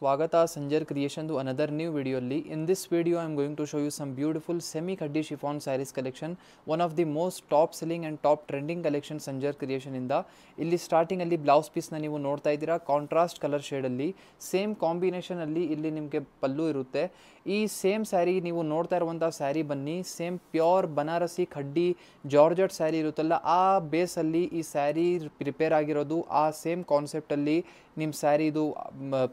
Swagata Sanjar Creation to another new video. In this video, I am going to show you some beautiful semi-khaddi chiffon sarees collection. One of the most top selling and top trending collection Sanjar Creation in the. ಇಲ್ಲಿ starting ಅಲ್ಲಿ blouse piece ನ ನೀವು ನೋಡ್ತಾ ಇದ್ದೀರಾ contrast colour shade ಅಲ್ಲಿ same combination ಅಲ್ಲಿ ಇಲ್ಲಿ ನಿಮಗೆ ಪಲ್ಲು ಇರುತ್ತೆ. ಈ ಸೇಮ್ ಸ್ಯಾರಿ ನೀವು ನೋಡ್ತಾ ಇರುವಂತ ಸ್ಯಾರಿ ಬನ್ನಿ same pure Banarasi khaddi georgette sari ಇರುತ್ತಲ್ಲ ಆ ಬೇಸ್ ಅಲ್ಲಿ ಈ ಸ್ಯಾರಿ ಪ್ರಿಪೇರ್ ಆಗಿರೋದು ಆ ಸೇಮ್ ಕಾನ್ಸೆಪ್ಟ್ ಅಲ್ಲಿ ನಿಮ್ಮ ಸ್ಯಾರಿ ಇದು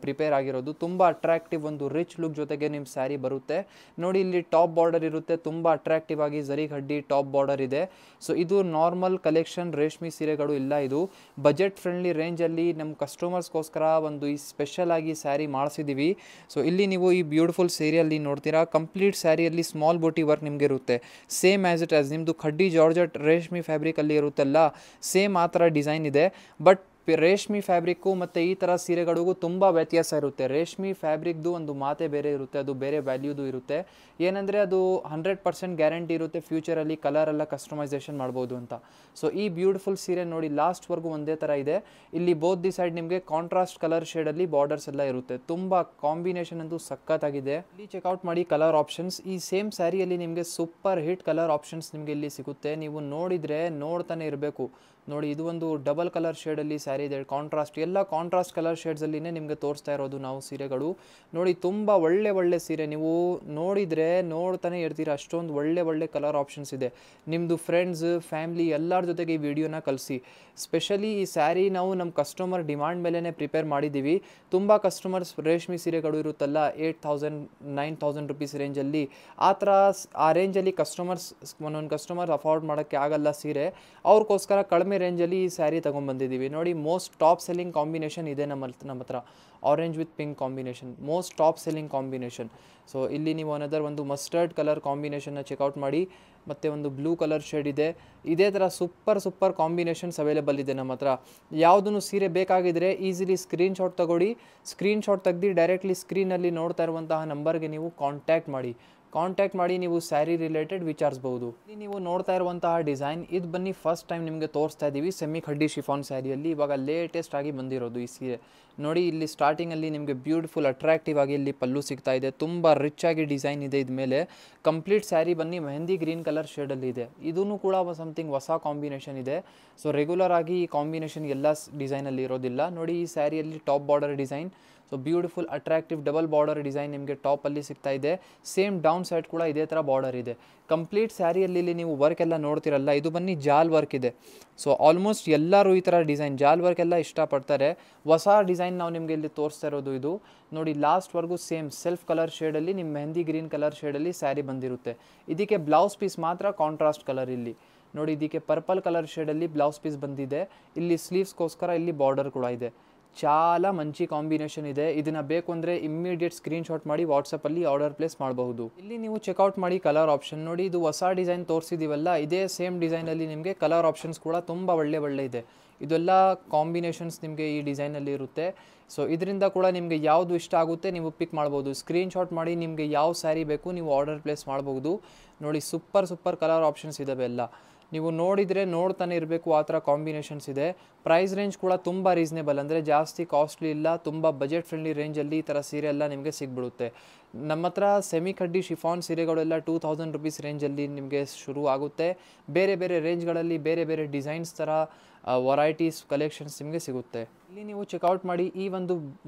ಪ್ರಿಪೇರ್ ಆಗಿರೋದು ತುಂಬ ಅಟ್ರಾಕ್ಟಿವ್ ಒಂದು ರಿಚ್ ಲುಕ್ ಜೊತೆಗೆ ನಿಮ್ಮ ಸ್ಯಾರಿ ಬರುತ್ತೆ. ನೋಡಿ ಇಲ್ಲಿ ಟಾಪ್ ಬಾರ್ಡರ್ ಇರುತ್ತೆ, ತುಂಬ ಅಟ್ರಾಕ್ಟಿವ್ ಆಗಿ ಜರಿ ಖಡ್ಡಿ ಟಾಪ್ ಬಾರ್ಡರ್ ಇದೆ. ಸೊ ಇದು ನಾರ್ಮಲ್ ಕಲೆಕ್ಷನ್ ರೇಷ್ಮೆ ಸೀರೆಗಳು ಇಲ್ಲ, ಇದು ಬಜೆಟ್ ಫ್ರೆಂಡ್ಲಿ ರೇಂಜಲ್ಲಿ ನಮ್ಮ ಕಸ್ಟಮರ್ಸ್ಗೋಸ್ಕರ ಒಂದು ಈ ಸ್ಪೆಷಲ್ ಆಗಿ ಸ್ಯಾರಿ ಮಾಡಿಸಿದ್ದೀವಿ. ಸೊ ಇಲ್ಲಿ ನೀವು ಈ ಬ್ಯೂಟಿಫುಲ್ ಸ್ಯಾರಿಯಲ್ಲಿ ನೋಡ್ತೀರಾ ಕಂಪ್ಲೀಟ್ ಸ್ಯಾರಿಯಲ್ಲಿ ಸ್ಮಾಲ್ ಬೋಟಿ ವರ್ಕ್ ನಿಮಗೆ ಇರುತ್ತೆ. ಸೇಮ್ ಆ್ಯಸ್ ಇಟ್ ಆಸ್ ನಿಮ್ಮದು ಖಡ್ಡಿ ಜಾರ್ಜೆಟ್ ರೇಷ್ಮೆ ಫ್ಯಾಬ್ರಿಕಲ್ಲಿ ಇರುತ್ತಲ್ಲ ಸೇಮ್ ಆ ಥರ ಡಿಸೈನ್ ಇದೆ. ಬಟ್ ರೇಷ್ಮೆ ಫ್ಯಾಬ್ರಿಕ್ಕು ಮತ್ತು ಈ ಥರ ಸೀರೆಗಳಿಗೂ ತುಂಬ ವ್ಯತ್ಯಾಸ ಇರುತ್ತೆ. ರೇಷ್ಮೆ ಫ್ಯಾಬ್ರಿಕ್ದು ಒಂದು ಮಾತೆ ಬೇರೆ ಇರುತ್ತೆ, ಅದು ಬೇರೆ ವ್ಯಾಲ್ಯೂದು ಇರುತ್ತೆ. ಏನಂದರೆ ಅದು 100% ಗ್ಯಾರಂಟಿ ಇರುತ್ತೆ ಫ್ಯೂಚರಲ್ಲಿ ಕಲರೆಲ್ಲ ಕಸ್ಟಮೈಸೇಷನ್ ಮಾಡ್ಬೋದು ಅಂತ. ಸೊ ಈ ಬ್ಯೂಟಿಫುಲ್ ಸೀರೆ ನೋಡಿ ಲಾಸ್ಟ್ವರೆಗೂ ಒಂದೇ ಥರ ಇದೆ. ಇಲ್ಲಿ ಬೋತ್ ದಿ ಸೈಡ್ ನಿಮಗೆ ಕಾಂಟ್ರಾಸ್ಟ್ ಕಲರ್ ಶೇಡಲ್ಲಿ ಬಾರ್ಡರ್ಸ್ ಎಲ್ಲ ಇರುತ್ತೆ. ತುಂಬ ಕಾಂಬಿನೇಷನ್ ಅಂತೂ ಸಖತ್ತಾಗಿದೆ. ಇಲ್ಲಿ ಚೆಕ್ಔಟ್ ಮಾಡಿ ಕಲರ್ ಆಪ್ಷನ್ಸ್. ಈ ಸೇಮ್ ಸ್ಯಾರಿಯಲ್ಲಿ ನಿಮಗೆ ಸೂಪರ್ ಹಿಟ್ ಕಲರ್ ಆಪ್ಷನ್ಸ್ ನಿಮಗೆ ಇಲ್ಲಿ ಸಿಗುತ್ತೆ. ನೀವು ನೋಡಿದರೆ ನೋಡ್ತಾನೆ ಇರಬೇಕು. ನೋಡಿ ಇದು ಒಂದು ಡಬಲ್ ಕಲರ್ ಶೇಡಲ್ಲಿ ಸ್ಯಾರಿ ಇದೆ, ಕಾಂಟ್ರಾಸ್ಟ್ ಎಲ್ಲ ಕಾಂಟ್ರಾಸ್ಟ್ ಕಲರ್ ಶೇಡ್ಸಲ್ಲಿನೇ ನಿಮಗೆ ತೋರಿಸ್ತಾ ಇರೋದು ನಾವು ಸೀರೆಗಳು. ನೋಡಿ ತುಂಬ ಒಳ್ಳೆ ಸೀರೆ, ನೀವು ನೋಡಿದರೆ ನೋಡ್ತಾನೆ ಇರ್ತೀರ, ಅಷ್ಟೊಂದು ಒಳ್ಳೆ ಕಲರ್ ಆಪ್ಷನ್ಸ್ ಇದೆ. ನಿಮ್ಮದು ಫ್ರೆಂಡ್ಸ್ ಫ್ಯಾಮಿಲಿ ಎಲ್ಲರ ಜೊತೆಗೆ ಈ ವಿಡಿಯೋನ ಕಳಿಸಿ. ಸ್ಪೆಷಲಿ ಈ ಸ್ಯಾರಿ ನಾವು ನಮ್ಮ ಕಸ್ಟಮರ್ ಡಿಮಾಂಡ್ ಮೇಲೇ ಪ್ರಿಪೇರ್ ಮಾಡಿದ್ದೀವಿ. ತುಂಬ ಕಸ್ಟಮರ್ಸ್ ರೇಷ್ಮೆ ಸೀರೆಗಳು ಇರುತ್ತಲ್ಲ 8,000 9,000 ರುಪೀಸ್ ರೇಂಜಲ್ಲಿ, ಆ ರೇಂಜಲ್ಲಿ ಒಂದೊಂದು ಕಸ್ಟಮರ್ ಅಫೋರ್ಡ್ ಮಾಡೋಕ್ಕೆ ಆಗಲ್ಲ ಸೀರೆ, ಅವ್ರಿಗೋಸ್ಕರ ಕಡಿಮೆ ರೇಂಜಲ್ಲಿ ಈ ಸ್ಯಾರಿ ತೊಗೊಂಡ್ಬಂದಿದ್ದೀವಿ. ನೋಡಿ ಮೋಸ್ಟ್ ಟಾಪ್ ಸೆಲ್ಲಿಂಗ್ ಕಾಂಬಿನೇಷನ್ ಇದೆ ನಮ್ಮ ಹತ್ರ. Orange with pink combination most top selling combination. So ಇಲ್ಲಿ ನೀವು ಒಂದು ಮಸ್ಟರ್ಡ್ ಕಲರ್ ಕಾಂಬಿನೇಷನ್ನ ಚೆಕ್ಔಟ್ ಮಾಡಿ. ಮತ್ತು ಒಂದು ಬ್ಲೂ ಕಲರ್ ಶೇಡ್ ಇದೆ. ಇದೇ ಥರ ಸೂಪರ್ ಕಾಂಬಿನೇಷನ್ಸ್ ಅವೈಲೇಬಲ್ ಇದೆ ನಮ್ಮ ಹತ್ರ. ಯಾವುದೂ ಸೀರೆ ಬೇಕಾಗಿದ್ದರೆ ಈಸಿಲಿ ಸ್ಕ್ರೀನ್ಶಾಟ್ ತಗೊಳ್ಳಿ. ಸ್ಕ್ರೀನ್ಶಾಟ್ ತೆಗೆದು ಡೈರೆಕ್ಟ್ಲಿ ಸ್ಕ್ರೀನಲ್ಲಿ ನೋಡ್ತಾ ಇರುವಂತಹ ನಂಬರ್ಗೆ ನೀವು ಕಾಂಟ್ಯಾಕ್ಟ್ ಮಾಡಿ ನೀವು ಸ್ಯಾರಿ ರಿಲೇಟೆಡ್ ವಿಚಾರಿಸ್ಬೋದು. ಇಲ್ಲಿ ನೀವು ನೋಡ್ತಾ ಇರುವಂತಹ ಡಿಸೈನ್ ಇದು ಬನ್ನಿ ಫಸ್ಟ್ ಟೈಮ್ ನಿಮಗೆ ತೋರಿಸ್ತಾ ಇದ್ದೀವಿ ಸೆಮಿ ಖಡ್ಡಿ ಶಿಫಾನ್ ಸ್ಯಾರಿಯಲ್ಲಿ. ಇವಾಗ ಲೇಟೆಸ್ಟ್ ಆಗಿ ಬಂದಿರೋದು ಈ ಸೀರೆ. ನೋಡಿ ಇಲ್ಲಿ ಸ್ಟಾರ್ಟಿಂಗಲ್ಲಿ ನಿಮಗೆ ಬ್ಯೂಟಿಫುಲ್ ಅಟ್ರಾಕ್ಟಿವ್ ಆಗಿ ಇಲ್ಲಿ ಪಲ್ಲು ಸಿಗ್ತಾ ಇದೆ, ತುಂಬ ರಿಚ್ ಆಗಿ ಡಿಸೈನ್ ಇದೆ. ಇದ್ಮೇಲೆ ಕಂಪ್ಲೀಟ್ ಸ್ಯಾರಿ ಬನ್ನಿ ಮೆಹಂದಿ ಗ್ರೀನ್ ಕಲರ್ ಶೇಡಲ್ಲಿ ಇದೆ. ಇದೂ ಕೂಡ ಸಮಥಿಂಗ್ ಹೊಸ ಕಾಂಬಿನೇಷನ್ ಇದೆ. ಸೊ ರೆಗ್ಯುಲರ್ ಆಗಿ ಈ ಕಾಂಬಿನೇಷನ್ ಎಲ್ಲ ಡಿಸೈನಲ್ಲಿ ಇರೋದಿಲ್ಲ. ನೋಡಿ ಈ ಸ್ಯಾರಿಯಲ್ಲಿ top border design, so beautiful attractive double border design ನಿಮಗೆ ಟಾಪಲ್ಲಿ ಸಿಗ್ತಾ ಇದೆ. ಸೇಮ್ ಡೌನ್ ಸೈಡ್ ಕೂಡ ಇದೇ ಥರ ಬಾರ್ಡರ್ ಇದೆ. ಕಂಪ್ಲೀಟ್ ಸ್ಯಾರಿಯಲ್ಲಿ ನೀವು ವರ್ಕ್ ಎಲ್ಲ ನೋಡ್ತಿರಲ್ಲ, ಇದು ಬನ್ನಿ ಜಾಲ್ ವರ್ಕ್ ಇದೆ. ಸೊ ಆಲ್ಮೋಸ್ಟ್ ಎಲ್ಲರೂ ಈ ಥರ ಡಿಸೈನ್ ಜಾಲ್ ವರ್ಕ್ ಎಲ್ಲ ಇಷ್ಟಪಡ್ತಾರೆ. ಹೊಸ ಡಿಸೈನ್ ನಾವು ನಿಮಗೆ ಇಲ್ಲಿ ತೋರಿಸ್ತಾ ಇರೋದು ಇದು. ನೋಡಿ ಲಾಸ್ಟ್ವರೆಗೂ ಸೇಮ್ ಸೆಲ್ಫ್ ಕಲರ್ ಶೇಡಲ್ಲಿ ನಿಮ್ಮ ಮೆಹಂದಿ ಗ್ರೀನ್ ಕಲರ್ ಶೇಡಲ್ಲಿ ಸ್ಯಾರಿ ಬಂದಿರುತ್ತೆ. ಇದಕ್ಕೆ ಬ್ಲೌಸ್ ಪೀಸ್ ಮಾತ್ರ ಕಾಂಟ್ರಾಸ್ಟ್ ಕಲರ್. ಇಲ್ಲಿ ನೋಡಿ ಇದಕ್ಕೆ ಪರ್ಪಲ್ ಕಲರ್ ಶೇಡಲ್ಲಿ ಬ್ಲೌಸ್ ಪೀಸ್ ಬಂದಿದೆ. ಇಲ್ಲಿ ಸ್ಲೀವ್ಸ್ಗೋಸ್ಕರ ಇಲ್ಲಿ ಬಾರ್ಡರ್ ಕೂಡ ಇದೆ. చాలా ಮಂಚಿ ಕಾಂಬಿನೇಷನ್ ಇದೆ. ಇದನ್ನು ಬೇಕು ಅಂದರೆ ಇಮ್ಮಿಡಿಯೇಟ್ ಸ್ಕ್ರೀನ್ಶಾಟ್ ಮಾಡಿ ವಾಟ್ಸಪ್ಪಲ್ಲಿ ಆರ್ಡರ್ ಪ್ಲೇಸ್ ಮಾಡಬಹುದು. ಇಲ್ಲಿ ನೀವು ಚೆಕ್ಔಟ್ ಮಾಡಿ ಕಲರ್ ಆಪ್ಷನ್. ನೋಡಿ ಇದು ಹೊಸ ಡಿಸೈನ್ ತೋರಿಸಿದ್ದೀವಲ್ಲ, ಇದೇ ಸೇಮ್ ಡಿಸೈನಲ್ಲಿ ನಿಮಗೆ ಕಲರ್ ಆಪ್ಷನ್ಸ್ ಕೂಡ ತುಂಬ ಒಳ್ಳೆ ಇದೆ. ಇದೆಲ್ಲ ಕಾಂಬಿನೇಷನ್ಸ್ ನಿಮಗೆ ಈ ಡಿಸೈನಲ್ಲಿ ಇರುತ್ತೆ. ಸೊ ಇದರಿಂದ ಕೂಡ ನಿಮಗೆ ಯಾವುದು ಇಷ್ಟ ಆಗುತ್ತೆ ನೀವು ಪಿಕ್ ಮಾಡ್ಬೋದು. ಸ್ಕ್ರೀನ್ಶಾಟ್ ಮಾಡಿ ನಿಮಗೆ ಯಾವ ಸ್ಯಾರಿ ಬೇಕು ನೀವು ಆರ್ಡರ್ ಪ್ಲೇಸ್ ಮಾಡಬಹುದು. ನೋಡಿ ಸೂಪರ್ ಕಲರ್ ಆಪ್ಷನ್ಸ್ ಇದ್ದಾವೆ ಎಲ್ಲ. ನೀವು ನೋಡಿದರೆ ನೋಡ್ತಾನೆ ಇರಬೇಕು ಆ ಥರ ಕಾಂಬಿನೇಷನ್ಸ್ ಇದೆ. ಪ್ರೈಸ್ ರೇಂಜ್ ಕೂಡ ತುಂಬ ರೀಸನೇಬಲ್, ಅಂದರೆ ಜಾಸ್ತಿ ಕಾಸ್ಟ್ಲಿ ಇಲ್ಲ, ತುಂಬ ಬಜೆಟ್ ಫ್ರೆಂಡ್ಲಿ ರೇಂಜಲ್ಲಿ ಈ ಥರ ಸೀರೆ ಎಲ್ಲ ನಿಮಗೆ ಸಿಗ್ಬಿಡುತ್ತೆ. ನಮ್ಮ ಹತ್ರ ಸೆಮಿ ಖಡ್ಡಿ ಶಿಫಾನ್ ಸೀರೆಗಳೆಲ್ಲ 2,000 ರುಪೀಸ್ ರೇಂಜಲ್ಲಿ ನಿಮಗೆ ಶುರು ಆಗುತ್ತೆ. ಬೇರೆ ರೇಂಜ್ಗಳಲ್ಲಿ ಬೇರೆ ಡಿಸೈನ್ಸ್ ಥರ ವೆರೈಟೀಸ್ ಕಲೆಕ್ಷನ್ಸ್ ನಿಮಗೆ ಸಿಗುತ್ತೆ. ಇಲ್ಲಿ ನೀವು ಚೆಕ್ಔಟ್ ಮಾಡಿ ಈ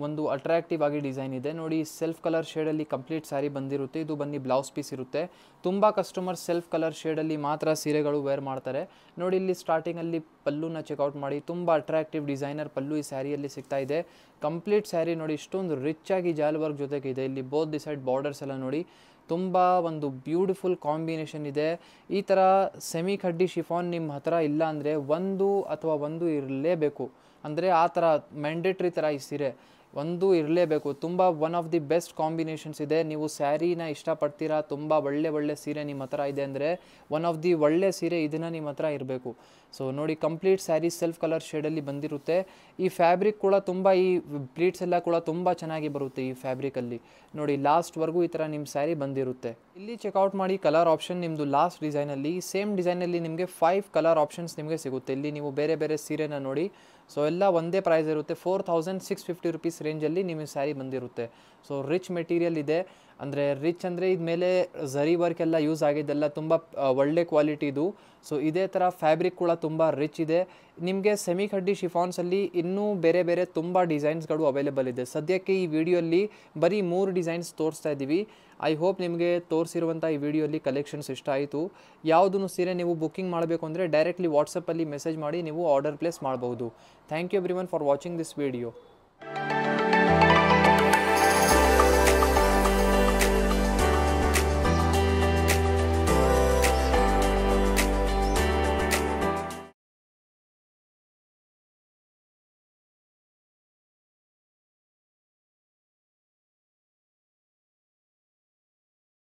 ಒಂದು ಅಟ್ರಾಕ್ಟಿವ್ ಆಗಿ ಡಿಸೈನ್ ಇದೆ. ನೋಡಿ ಸೆಲ್ಫ್ ಕಲರ್ ಶೇಡಲ್ಲಿ ಕಂಪ್ಲೀಟ್ ಸ್ಯಾರಿ ಬಂದಿರುತ್ತೆ. ಇದು ಬನ್ನಿ ಬ್ಲೌಸ್ ಪೀಸ್ ಇರುತ್ತೆ. ತುಂಬ ಕಸ್ಟಮರ್ ಸೆಲ್ಫ್ ಕಲರ್ ಶೇಡಲ್ಲಿ ಮಾತ್ರ ಸೀರೆಗಳು ವೇರ್ ಮಾಡ್ತಾರೆ. ನೋಡಿ ಇಲ್ಲಿ ಸ್ಟಾರ್ಟಿಂಗಲ್ಲಿ ಪಲ್ಲುನ ಚೆಕ್ಔಟ್ ಮಾಡಿ, ತುಂಬ ಅಟ್ರಾಕ್ಟಿವ್ ಡಿಸೈನರ್ ಪಲ್ಲು ಈ ಸ್ಯಾರಿಯಲ್ಲಿ ಸಿಗ್ತಾ ಇದೆ. ಕಂಪ್ಲೀಟ್ ಸ್ಯಾರಿ ನೋಡಿ ಇಷ್ಟೊಂದು ರಿಚ್ ಆಗಿ ಜಾಲ್ ವರ್ಕ್ ಜೊತೆಗೆ ಇದೆ. ಇಲ್ಲಿ ಬೋತ್ ದಿ ಸೈಡ್ ಬಾರ್ಡರ್ಸ್ ಎಲ್ಲ ನೋಡಿ ತುಂಬ ಒಂದು ಬ್ಯೂಟಿಫುಲ್ ಕಾಂಬಿನೇಷನ್ ಇದೆ. ಈ ಥರ ಸೆಮಿ ಖಡ್ಡಿ ಶಿಫಾನ್ ನಿಮ್ಮ ಹತ್ರ ಇಲ್ಲ ಅಂದರೆ ಒಂದು ಇರಲೇಬೇಕು. ಅಂದರೆ ಆ ಥರ ಮ್ಯಾಂಡೇಟ್ರಿ ಥರ ಈ ಸೀರೆ ಒಂದು ಇರಲೇಬೇಕು. ತುಂಬ one of the best combinations ಇದೆ. ನೀವು ಸ್ಯಾರಿನ ಇಷ್ಟಪಡ್ತೀರಾ, ತುಂಬ ಒಳ್ಳೆ ಸೀರೆ ನಿಮ್ಮ ಹತ್ರ ಇದೆ ಅಂದರೆ ಒನ್ ಆಫ್ ದಿ ಒಳ್ಳೆ ಸೀರೆ ಇದನ್ನು ನಿಮ್ಮ ಹತ್ರ ಇರಬೇಕು. ಸೊ ನೋಡಿ ಕಂಪ್ಲೀಟ್ ಸ್ಯಾರಿ ಸೆಲ್ಫ್ ಕಲರ್ ಶೇಡಲ್ಲಿ ಬಂದಿರುತ್ತೆ. ಈ ಫ್ಯಾಬ್ರಿಕ್ ಕೂಡ ತುಂಬ ಈ ಪ್ಲೀಟ್ಸ್ ಎಲ್ಲ ಕೂಡ ತುಂಬ ಚೆನ್ನಾಗಿ ಬರುತ್ತೆ ಈ ಫ್ಯಾಬ್ರಿಕಲ್ಲಿ. ನೋಡಿ ಲಾಸ್ಟ್ವರೆಗೂ ಈ ಥರ ನಿಮ್ಮ ಸ್ಯಾರಿ ಬಂದಿರುತ್ತೆ. ಇಲ್ಲಿ ಚೆಕ್ಔಟ್ ಮಾಡಿ ಕಲರ್ ಆಪ್ಷನ್. ನಿಮ್ಮದು ಲಾಸ್ಟ್ ಡಿಸೈನಲ್ಲಿ ಸೇಮ್ ಡಿಸೈನಲ್ಲಿ ನಿಮಗೆ 5 ಕಲರ್ ಆಪ್ಷನ್ಸ್ ನಿಮಗೆ ಸಿಗುತ್ತೆ. ಇಲ್ಲಿ ನೀವು ಬೇರೆ ಸೀರೆನ ನೋಡಿ ಸೊ ಎಲ್ಲ ಒಂದೇ ಪ್ರೈಸ್ ಇರುತ್ತೆ. 4650 ರುಪೀಸ್ ರೇಂಜಲ್ಲಿ ನಿಮಗೆ ಸ್ಯಾರಿ ಬಂದಿರುತ್ತೆ. ಸೊ ರಿಚ್ ಮೆಟೀರಿಯಲ್ ಇದೆ, ಅಂದರೆ ರಿಚ್ ಅಂದರೆ ಇದು ಮೇಲೆ ಝರಿ ವರ್ಕ್ ಎಲ್ಲ ಯೂಸ್ ಆಗಿದ್ದೆಲ್ಲ ತುಂಬ ಒಳ್ಳೆ ಕ್ವಾಲಿಟಿದು. ಸೊ ಇದೇ ಥರ ಫ್ಯಾಬ್ರಿಕ್ ಕೂಡ ತುಂಬ ರಿಚ್ ಇದೆ. ನಿಮಗೆ ಸೆಮಿ ಕಡ್ಡಿ ಶಿಫಾನ್ಸಲ್ಲಿ ಇನ್ನೂ ಬೇರೆ ಬೇರೆ ತುಂಬ ಡಿಸೈನ್ಸ್ಗಳು ಅವೈಲೇಬಲ್ ಇದೆ. ಸದ್ಯಕ್ಕೆ ಈ ವಿಡಿಯೋಲ್ಲಿ ಬರೀ 3 ಡಿಸೈನ್ಸ್ ತೋರಿಸ್ತಾ ಇದ್ದೀವಿ. ಐ ಹೋಪ್ ನಿಮಗೆ ತೋರಿಸಿರುವಂಥ ಈ ವಿಡಿಯೋಲಿ ಕಲೆಕ್ಷನ್ಸ್ ಇಷ್ಟ ಆಯಿತು. ಯಾವುದನ್ನು ಸೀರೆ ನೀವು ಬುಕ್ಕಿಂಗ್ ಮಾಡಬೇಕು ಅಂದರೆ ಡೈರೆಕ್ಟ್ಲಿ ವಾಟ್ಸಪ್ಪಲ್ಲಿ ಮೆಸೇಜ್ ಮಾಡಿ ನೀವು ಆರ್ಡರ್ ಪ್ಲೇಸ್ ಮಾಡಬಹುದು. Thank you everyone for watching this video.